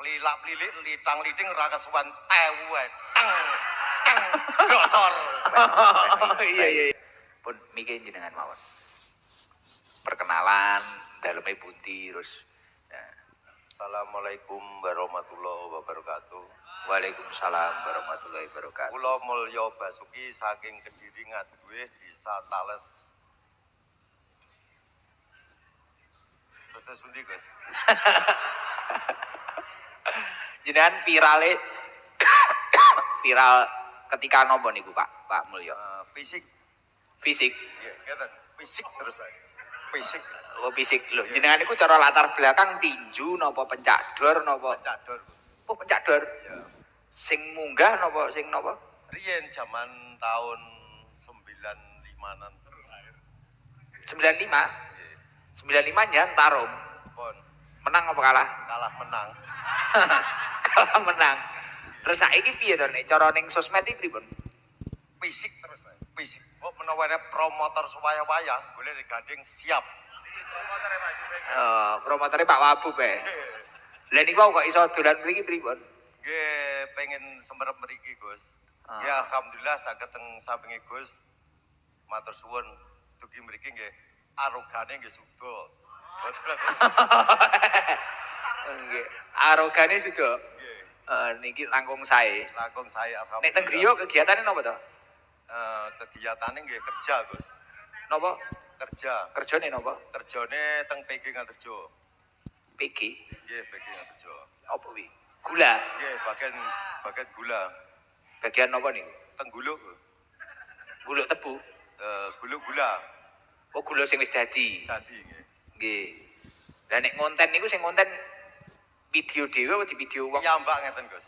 pelilak-pelilik litang-liting ora kesuwen tewu ae. Teng grosor. Iya. Pun mikir jenengan mawon. Perkenalan daleme pundi terus. Assalamualaikum warahmatullahi wabarakatuh. Waalaikumsalam warahmatullahi wabarakatuh. Kula Mulya Basuki saking Kediri Ngaduwe Desa Tales. Terus pundi, Gus? Jenengan viral ketika nopo niku Pak Mulya? Fisik. Fisik. Iya, ngeten. Fisik terus Pak. Fisik. Oh fisik lho. Jenengan niku cara latar belakang tinju napa pencak dor napa? Pencak dor. Oh pencak dor. Iya. Sing munggah napa sing napa? Riyen zaman tahun 95-an. 95. 95 nyan tarung. Pon. Menang apa kalah? Kalah menang. Kalah menang. Terus saiki piye to nek cara ning sosmed iki pripun? Fisik terus Pak. Fisik. Kok menawa ada promotor suwaya-waya boleh digandeng siap. Promotornya Pak Wabub ya. Lah niku kok iso dolan mriki pripun? Nggih, pengen semerep mriki, Gus. Ya alhamdulillah saged teng sampinge Gus. Matur suwun dugi mriki nggih arogane nggih suda. Nggih, arogane sudah. Nggih. Niki langkung sae. Langkung saya alhamdulillah. Nek teng griya kegiatane napa to? Kegiatane nggih kerja, Gus. Napa? Kerja. Kerjane napa? Kerjane teng PG Nganterjo. PG. Nggih, PG Nganterjo. Apa wi? Gula. Nggih, bagian gula. Bagian napa niku? Teng guluk. Guluk tebu. Guluk gula. Oh, gula sing wis dadi. Dadi nggih. Nggih. Lah nek konten niku sing konten video dhewe apa di video wong? Ya mbak ngeten, Gus.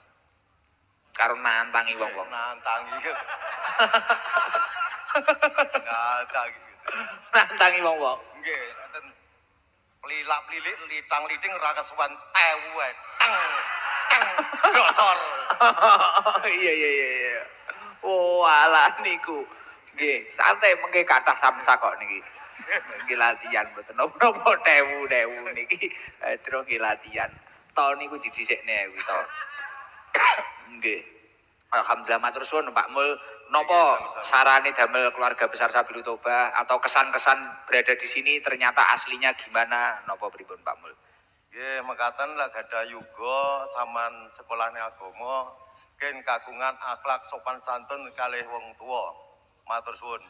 Karo nantangi wong-wong. Nantangi. Nantangi gitu. Nantangi wong-wong. Nggih, ngeten. Pelilak-pelilik litang-liting ora kesuwen tewu ae. Teng grosor. Iya. Oh, alah niku. Nggih, santai mengke kathah samsak kok niki. Nggih latihan mboten napa-napa tewu niki. Terus nggih latihan. Tahun niku didhisikne kuwi to. Nggih. Alhamdulillah matur suwun Pak Mul. Napa sarane damel keluarga besar Sabilu Toba atau kesan-kesan berada di sini ternyata aslinya gimana? Napa pripun Pak Mul? Nggih, mekaten lah gadah yuga saman sekolahne agama ken kagungan akhlak sopan santun kalih wong tuwa. Matur suwun.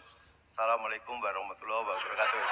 Assalamualaikum warahmatullahi wabarakatuh.